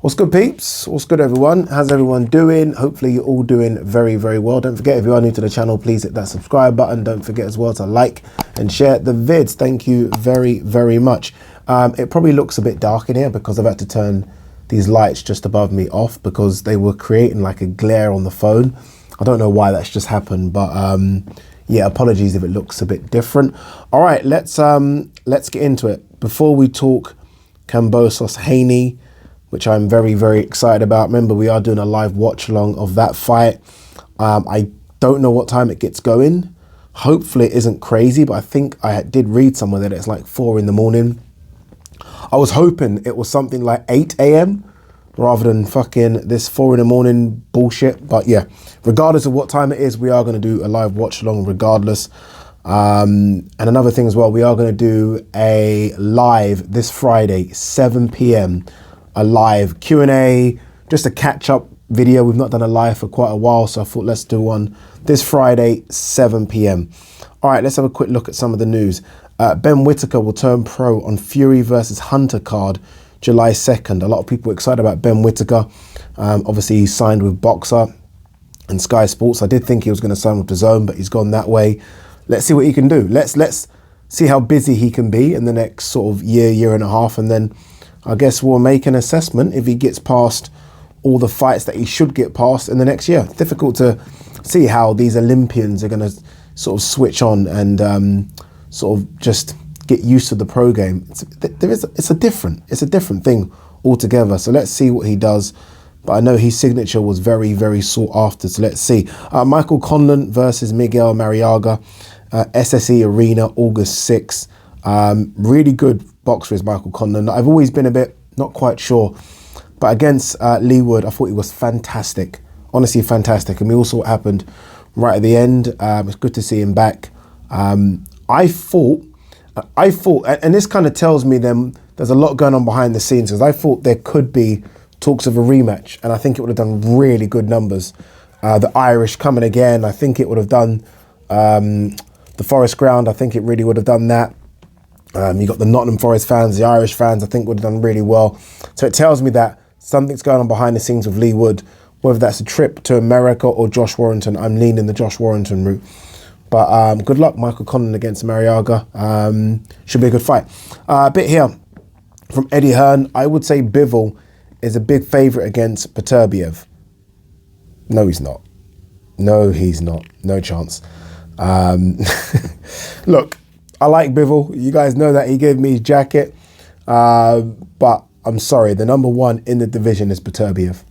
What's good, peeps? What's good, everyone? How's everyone doing? Hopefully you're all doing very, very well. Don't forget, if you are new to the channel, please hit that subscribe button. Don't forget as well to like and share the vids. Thank you very, very much. It probably looks a bit dark in here because I've had to turn these lights just above me off because they were creating like a glare on the phone. I don't know why that's just happened, but yeah, apologies if it looks a bit different. All right, let's get into it. Before we talk Kambosos Haney, which I'm very, very excited about. Remember, we are doing a live watch along of that fight. I don't know what time it gets going. Hopefully it isn't crazy, but I think I did read somewhere that it's like 4 in the morning. I was hoping it was something like 8 a.m. rather than fucking this 4 in the morning bullshit. But yeah, regardless of what time it is, we are going to do a live watch along regardless. And another thing as well, we are going to do a live this Friday, 7 p.m. a live Q&A, just a catch-up video. We've not done a live for quite a while, so I thought let's do one this Friday, 7 p.m. All right, let's have a quick look at some of the news. Ben Whittaker will turn pro on Fury versus Hunter card July 2nd. A lot of people are excited about Ben Whittaker. Obviously, he signed with Boxer and Sky Sports. I did think he was going to sign with DAZN, but he's gone that way. Let's see what he can do. Let's see how busy he can be in the next sort of year and a half, and then I guess we'll make an assessment if he gets past all the fights that he should get past in the next year. Difficult to see how these Olympians are going to sort of switch on and sort of just get used to the pro game. It's a different thing altogether. So let's see what he does. But I know his signature was very, very sought after. So let's see. Michael Conlan versus Miguel Mariaga, SSE Arena, August 6th. Really good boxer is Michael Conlan. I've always been a bit not quite sure, but against Lee Wood, I thought he was fantastic. Honestly, fantastic. And we all saw what happened right at the end. It's good to see him back. I thought, and this kind of tells me then there's a lot going on behind the scenes, because I thought there could be talks of a rematch, and I think it would have done really good numbers. The Irish coming again, I think it would have done the Forest Ground. I think it really would have done that. You got the Nottingham Forest fans, the Irish fans, I think would have done really well. So it tells me that something's going on behind the scenes with Lee Wood, whether that's a trip to America or Josh Warrington. I'm leaning the Josh Warrington route. But good luck, Michael Conlan against Mariaga. Should be a good fight. A bit here from Eddie Hearn. I would say Bivol is a big favourite against Beterbiev. No, he's not. No, he's not. No chance. Look, I like Bivol. You guys know that he gave me his jacket. But I'm sorry, the number one in the division is Beterbiev.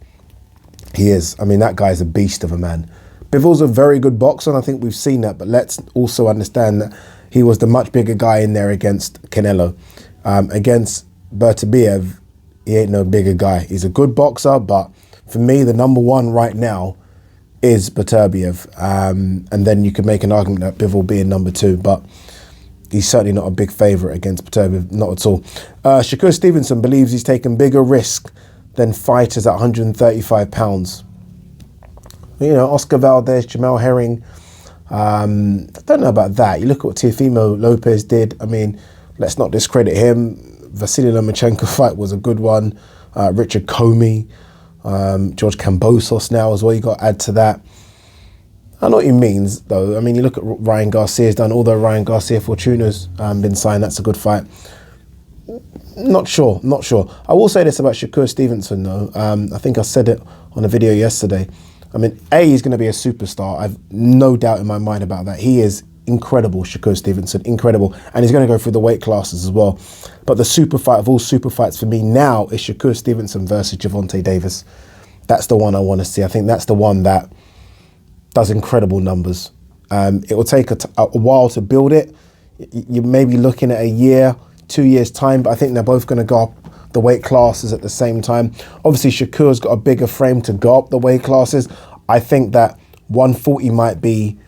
He is. I mean, that guy's a beast of a man. Bivol's a very good boxer, and I think we've seen that. But let's also understand that he was the much bigger guy in there against Canelo. Against Beterbiev, he ain't no bigger guy. He's a good boxer, but for me, the number one right now is Beterbiev. And then you could make an argument that Bivol being number two, but he's certainly not a big favourite against Beterbiev, not at all. Shakur Stevenson believes he's taken bigger risk than fighters at 135 pounds. You know, Oscar Valdez, Jamel Herring. I don't know about that. You look at what Teofimo Lopez did. I mean, let's not discredit him. Vasily Lomachenko fight was a good one. Richard Comey, George Kambosos now as well. You got to add to that. I know what he means, though. I mean, you look at Ryan Garcia's done, although Ryan Garcia Fortuna's been signed. That's a good fight. Not sure. I will say this about Shakur Stevenson, though. I think I said it on a video yesterday. I mean, he's going to be a superstar. I've no doubt in my mind about that. He is incredible, Shakur Stevenson, incredible. And he's going to go through the weight classes as well. But the super fight of all super fights for me now is Shakur Stevenson versus Gervonta Davis. That's the one I want to see. I think that's the one that does incredible numbers. It will take a while to build it. You may be looking at a year, 2 years time, but I think they're both going to go up the weight classes at the same time. Obviously, Shakur's got a bigger frame to go up the weight classes. I think that 140 might be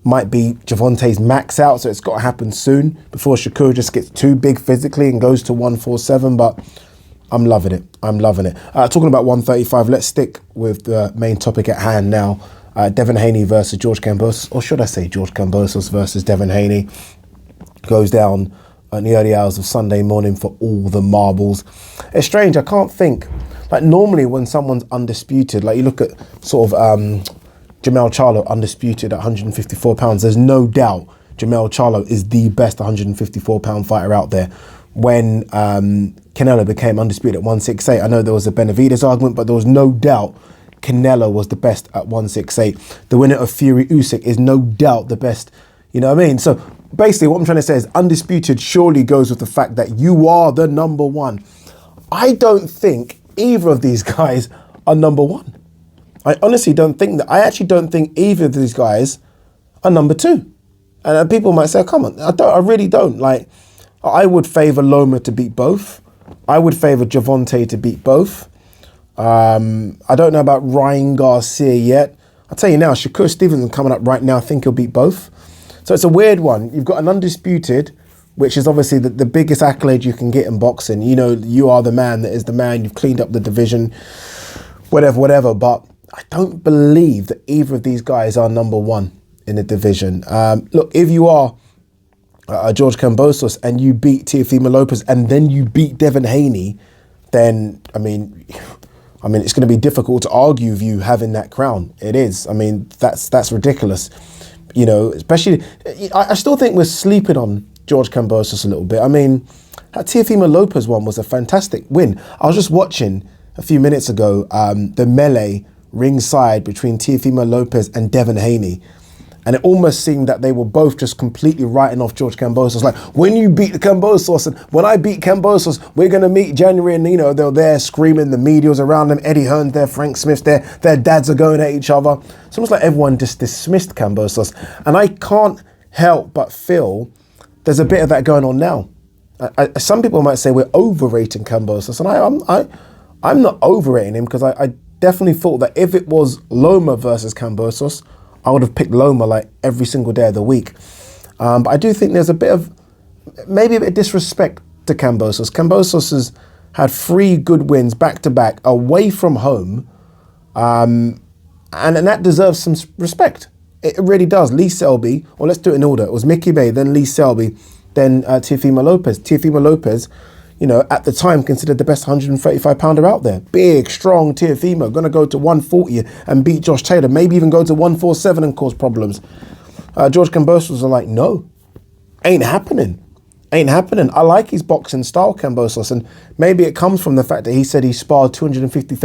Gervonta's max out, so it's got to happen soon before Shakur just gets too big physically and goes to 147. But I'm loving it. Talking about 135, let's stick with the main topic at hand now. Devin Haney versus George Kambosos, or should I say George Kambosos versus Devin Haney, goes down in the early hours of Sunday morning for all the marbles. It's strange, I can't think. Like normally when someone's undisputed, like you look at sort of Jamel Charlo undisputed at 154 pounds, there's no doubt Jamel Charlo is the best 154 pound fighter out there. When Canelo became undisputed at 168, I know there was a Benavidez argument, but there was no doubt Canelo was the best at 168. The winner of Fury Usyk is no doubt the best, you know what I mean? So basically what I'm trying to say is undisputed surely goes with the fact that you are the number one. I don't think either of these guys are number one. I honestly don't think that. I actually don't think either of these guys are number two. And people might say, come on, I really don't. Like, I would favour Loma to beat both. I would favour Gervonta to beat both. I don't know about Ryan Garcia yet. I'll tell you now, Shakur Stevenson coming up right now, I think he'll beat both. So it's a weird one. You've got an undisputed, which is obviously the biggest accolade you can get in boxing. You know, you are the man that is the man. You've cleaned up the division, whatever. But I don't believe that either of these guys are number one in the division. Look, if you are George Kambosos and you beat Teofimo Lopez and then you beat Devin Haney, then, I mean, it's going to be difficult to argue with you having that crown. It is. I mean, that's ridiculous. You know, especially, I still think we're sleeping on George Kambosos a little bit. I mean, that Teofimo Lopez one was a fantastic win. I was just watching a few minutes ago the melee ringside between Teofimo Lopez and Devin Haney. And it almost seemed that they were both just completely writing off George Kambosos. Like, when you beat Kambosos and when I beat Kambosos, we're going to meet January. And, you know, they're there screaming, the media's around them, Eddie Hearn's there, Frank Smith's there, their dads are going at each other. It's almost like everyone just dismissed Kambosos. And I can't help but feel there's a bit of that going on now. Some people might say we're overrating Kambosos. And I'm not overrating him, because I definitely thought that if it was Loma versus Kambosos, I would have picked Loma like every single day of the week. But I do think there's a bit of, maybe a bit of disrespect to Kambosos. Kambosos has had 3 good wins back-to-back away from home. And that deserves some respect. It really does. Lee Selby, or let's do it in order. It was Mickey May, then Lee Selby, then Teofimo Lopez. Teofimo Lopez, you know, at the time considered the best 135 pounder out there. Big, strong Teofimo, going to go to 140 and beat Josh Taylor, maybe even go to 147 and cause problems. George Kambosos are like, no, ain't happening. Ain't happening. I like his boxing style, Kambosos, and maybe it comes from the fact that he said he sparred 250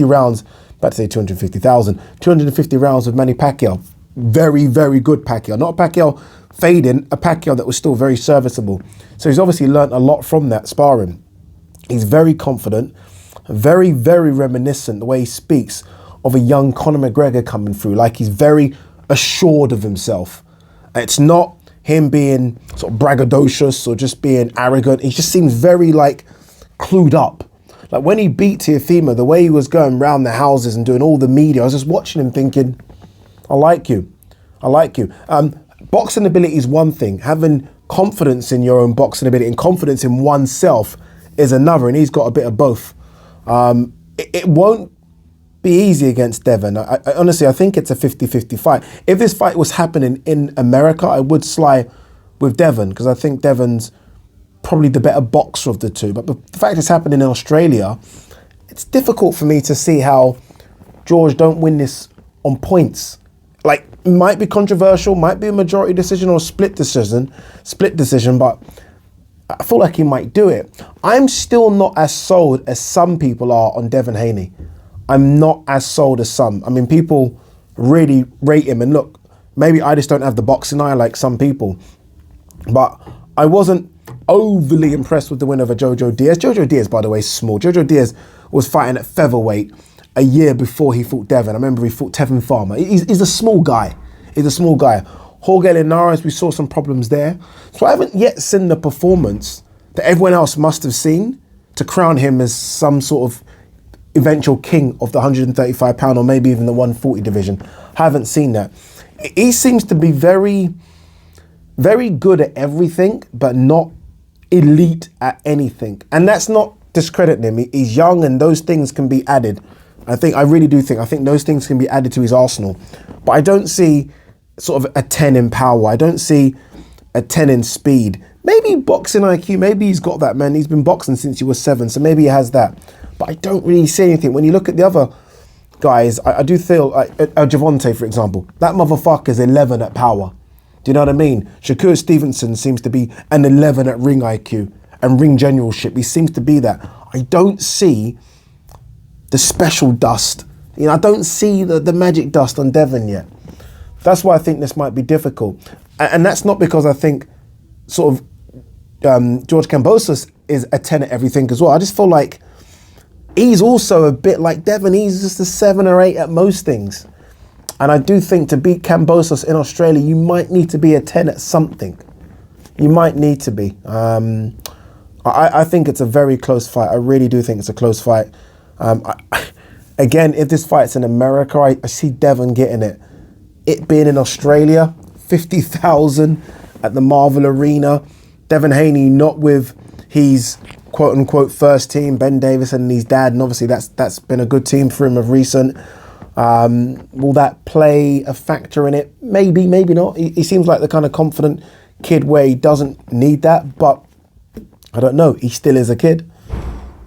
rounds, about to say 250,000, 250 rounds with Manny Pacquiao. Very, very good Pacquiao. Not a Pacquiao fading, a Pacquiao that was still very serviceable. So he's obviously learnt a lot from that sparring. He's very confident, very, very reminiscent, the way he speaks, of a young Conor McGregor coming through. Like, he's very assured of himself. It's not him being sort of braggadocious or just being arrogant. He just seems very, like, clued up. Like, when he beat Teofimo, the way he was going around the houses and doing all the media, I was just watching him thinking, I like you. I like you. Boxing ability is one thing. Having confidence in your own boxing ability and confidence in oneself is another, and he's got a bit of both. It won't be easy against Devin. I honestly, I think it's a 50-50 fight. If this fight was happening in America, I would sly with Devin, because I think Devin's probably the better boxer of the two. But the fact it's happening in Australia, it's difficult for me to see how George don't win this on points. Like, might be controversial, might be a majority decision or a split decision, but I feel like he might do it. I'm still not as sold as some people are on Devin Haney. I'm not as sold as some. I mean, people really rate him, and look, maybe I just don't have the boxing eye like some people, but I wasn't overly impressed with the win over Jojo Diaz. Jojo Diaz, by the way, is small. Jojo Diaz was fighting at featherweight a year before he fought Devin. I remember he fought Tevin Farmer. He's a small guy. He's a small guy. Jorge Linares, we saw some problems there. So I haven't yet seen the performance that everyone else must have seen to crown him as some sort of eventual king of the 135 pound or maybe even the 140 division. I haven't seen that. He seems to be very, very good at everything, but not elite at anything. And that's not discrediting him. He's young, and those things can be added. I really do think those things can be added to his arsenal. But I don't see sort of a 10 in power. I don't see a 10 in speed. maybe boxing IQ, maybe he's got that, man. He's been boxing since he was 7, so maybe he has that. But I don't really see anything. When you look at the other guys, I do feel like Javante, for example, that motherfucker's 11 at power. Do you know what I mean? Shakur Stevenson seems to be an 11 at ring IQ and ring generalship. He seems to be that. I don't see the special dust. You know, I don't see the magic dust on Devin yet. That's why I think this might be difficult. And that's not because I think sort of George Kambosos is a 10 at everything as well. I just feel like he's also a bit like Devin. He's just a 7 or 8 at most things. And I do think to beat Kambosos in Australia, you might need to be a 10 at something. You might need to be. I think it's a very close fight. I really do think it's a close fight. Again, if this fight's in America, I see Devin getting it. It being in Australia, 50,000 at the Marvel Arena. Devin Haney not with his quote-unquote first team, Ben Davis and his dad, and obviously that's been a good team for him of recent. Will that play a factor in it? Maybe, maybe not. He seems like the kind of confident kid where he doesn't need that, but I don't know. He still is a kid.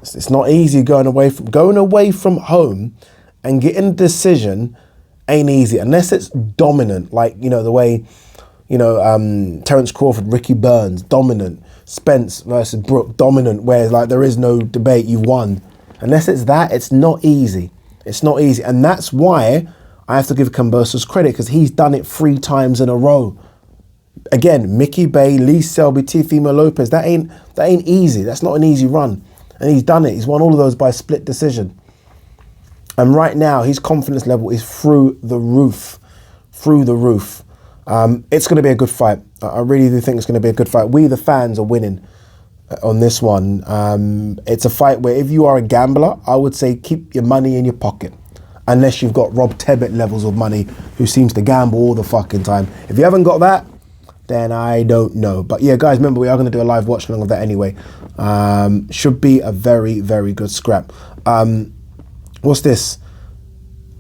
It's not easy going away from home and getting a decision ain't easy unless it's dominant, like, you know, the way, you know, Terence Crawford, Ricky Burns, dominant. Spence versus Brook, dominant, where like there is no debate, you won. Unless it's that, it's not easy. It's not easy. And that's why I have to give Kambosos credit, because he's done it 3 times in a row. Again, Mickey Bay, Lee Selby, Teofimo Lopez, that ain't easy. That's not an easy run. And he's done it. He's won all of those by split decision. And right now, his confidence level is through the roof. Through the roof. It's going to be a good fight. I really do think it's going to be a good fight. We, the fans, are winning on this one. It's a fight where if you are a gambler, I would say keep your money in your pocket. Unless you've got Rob Tebbett levels of money, who seems to gamble all the fucking time. If you haven't got that, then I don't know. But yeah, guys, remember, we are going to do a live watch along of that anyway. Should be a very, very good scrap. What's this?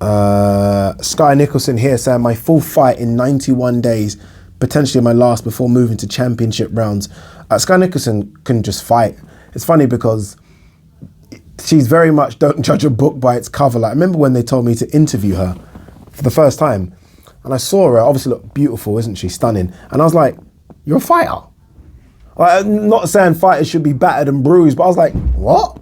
Sky Nicholson here saying, my full fight in 91 days, potentially my last before moving to championship rounds. Sky Nicholson can just fight. It's funny because she's very much don't judge a book by its cover. Like, I remember when they told me to interview her for the first time, and I saw her, obviously looked beautiful, isn't she? Stunning. And I was like, you're a fighter? Like, I'm not saying fighters should be battered and bruised, but I was like, what?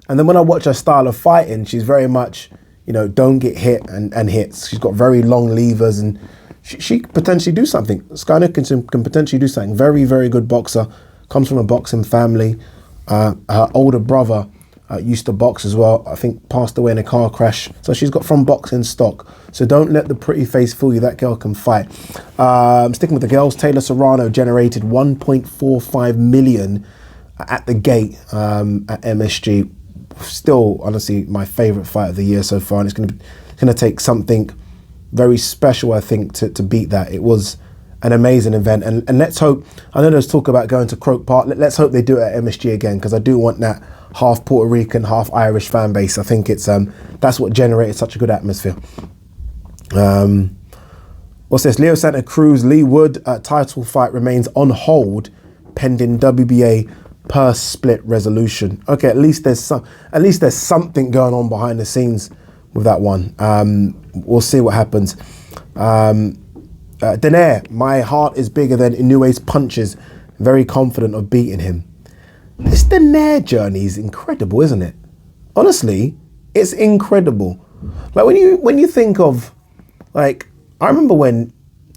And then when I watch her style of fighting, she's very much, you know, don't get hit and hits. She's got very long levers, and she could potentially do something. Sky Nicholson can potentially do something. Very, very good boxer. Comes from a boxing family. Her older brother used to box as well. I think passed away in a car crash. So she's got from boxing stock. So don't let the pretty face fool you. That girl can fight. Sticking with the girls, Taylor Serrano generated 1.45 million at the gate at MSG. Still, honestly, my favourite fight of the year so far, and it's going to take something very special, I think, to beat that. It was an amazing event, and let's hope. I know there's talk about going to Croke Park. Let's hope they do it at MSG again, because I do want that half Puerto Rican, half Irish fan base. I think it's that's what generated such a good atmosphere. What's this? Leo Santa Cruz, Lee Wood title fight remains on hold pending WBA purse split resolution. Okay, at least there's something going on behind the scenes with that one. We'll see what happens. Denaire, my heart is bigger than Inoue's punches. Very confident of beating him. This Denaire journey is incredible, isn't it? Honestly, it's incredible. Like when you think of, like, I remember when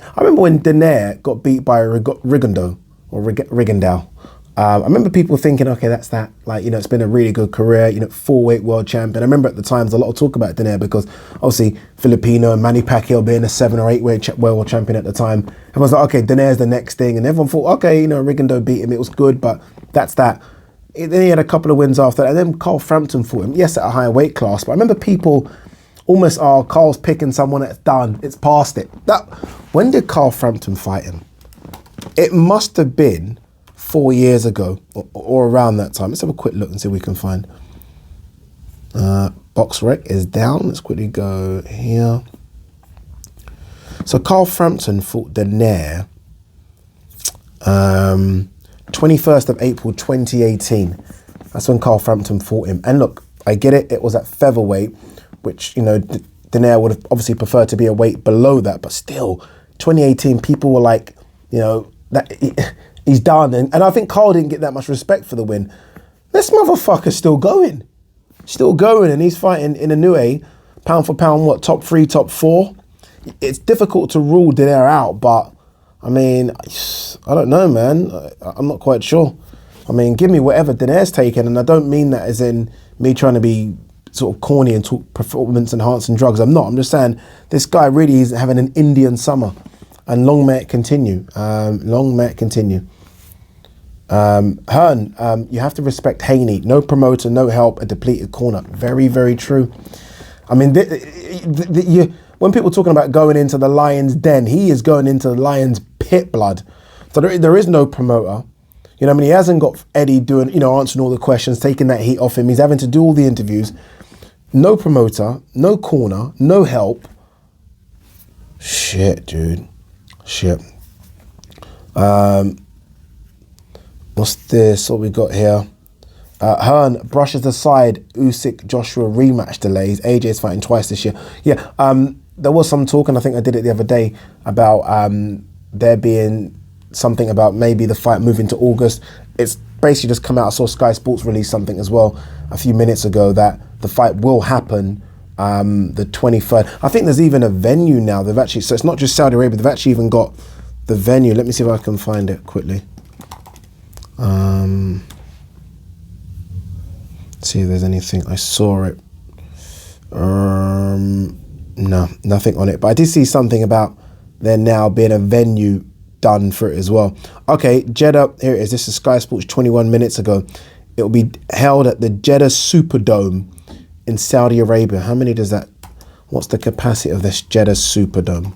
Denaire got beat by Rigondeaux or Rigondeaux. I remember people thinking, okay, that's that. Like, you know, it's been a really good career, you know, 4-weight world champion. I remember at the time, there's a lot of talk about Denaire because obviously Filipino and Manny Pacquiao being a 7 or 8-weight world champion at the time. Everyone's like, okay, Denaire's the next thing. And everyone thought, okay, you know, Rigondeaux beat him. It was good, but that's that. Then he had a couple of wins after that. And then Carl Frampton fought him. Yes, at a higher weight class. But I remember people almost, Carl's picking someone that's done. It's past it. When did Carl Frampton fight him? It must have been 4 years ago or around that time. Let's have a quick look and see if we can find. Box rec is down. Let's quickly go here. So Carl Frampton fought Denaire 21st of April 2018. That's when Carl Frampton fought him. And look, I get it. It was at featherweight, which, you know, Donaire would have obviously preferred to be a weight below that. But still, 2018, people were like, you know, that he's done. And I think Carl didn't get that much respect for the win. This motherfucker's still going. Still going. And he's fighting in Inoue, pound for pound, what, top 3, top 4? It's difficult to rule Donaire out, but I mean, I don't know, man. I'm not quite sure. I mean, give me whatever Donaire's taken, and I don't mean that as in me trying to be sort of corny and talk performance enhancing drugs. I'm not. I'm just saying this guy really is having an Indian summer, and long may it continue. Long may it continue. Hearn, you have to respect Haney. No promoter, no help, a depleted corner. Very, very true. I mean, when people are talking about going into the lion's den, he is going into the lion's pit, blood. So there is no promoter. You know, I mean, he hasn't got Eddie doing, you know, answering all the questions, taking that heat off him. He's having to do all the interviews. No promoter, no corner, no help. Shit, dude. Shit. What's this? What we got here? Hearn brushes aside Usyk Joshua rematch delays. AJ's fighting twice this year. Yeah, there was some talk, and I think I did it the other day, about there being something about maybe the fight moving to August. It's basically just come out. I saw Sky Sports release something as well a few minutes ago that the fight will happen the 23rd. I think there's even a venue now. They've actually, so it's not just Saudi Arabia, they've actually even got the venue. Let me see if I can find it quickly. See if there's anything. I saw it. No, nothing on it. But I did see something about there now being a venue done for it as well. Okay, Jeddah, here it is. This is Sky Sports 21 minutes ago. It will be held at the Jeddah Superdome in Saudi Arabia. How many does that, what's the capacity of this Jeddah Superdome?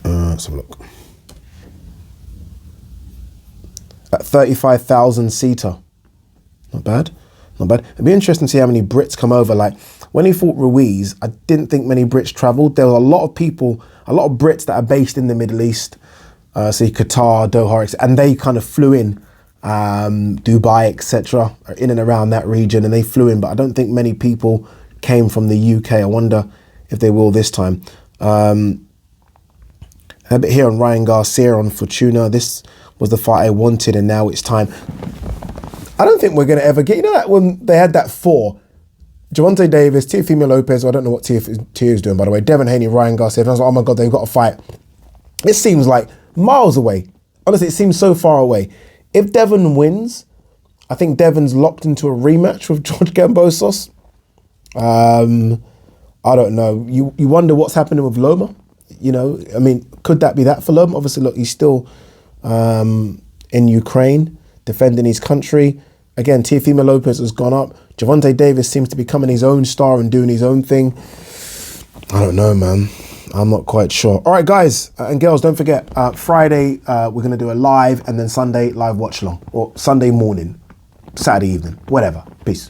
Let's have a look. At 35,000 seater. Not bad, not bad. It'd be interesting to see how many Brits come over. Like when he fought Ruiz, I didn't think many Brits travelled. There were a lot of people, a lot of Brits that are based in the Middle East, see Qatar, Doha, and they kind of flew in, Dubai, etc., in and around that region, and they flew in. But I don't think many people came from the UK. I wonder if they will this time. A bit here on Ryan Garcia on Fortuna. This was the fight I wanted, and now it's time. I don't think we're going to ever get, you know, that when they had that 4, Gervonta Davis, Teofimo Lopez, I don't know what Teo is doing, by the way, Devin Haney, Ryan Garcia, I was like, oh my God, they've got a fight. It seems like miles away. Honestly, it seems so far away. If Devin wins, I think Devin's locked into a rematch with George Kambosos. I don't know. You wonder what's happening with Loma. You know, I mean, could that be that for Loma? Obviously, look, he's still in Ukraine, defending his country. Again, Teofimo Lopez has gone up. Gervonta Davis seems to be becoming his own star and doing his own thing. I don't know, man. I'm not quite sure. All right, guys and girls, don't forget, Friday, we're going to do a live, and then Sunday, live watch along. Or Sunday morning, Saturday evening, whatever. Peace.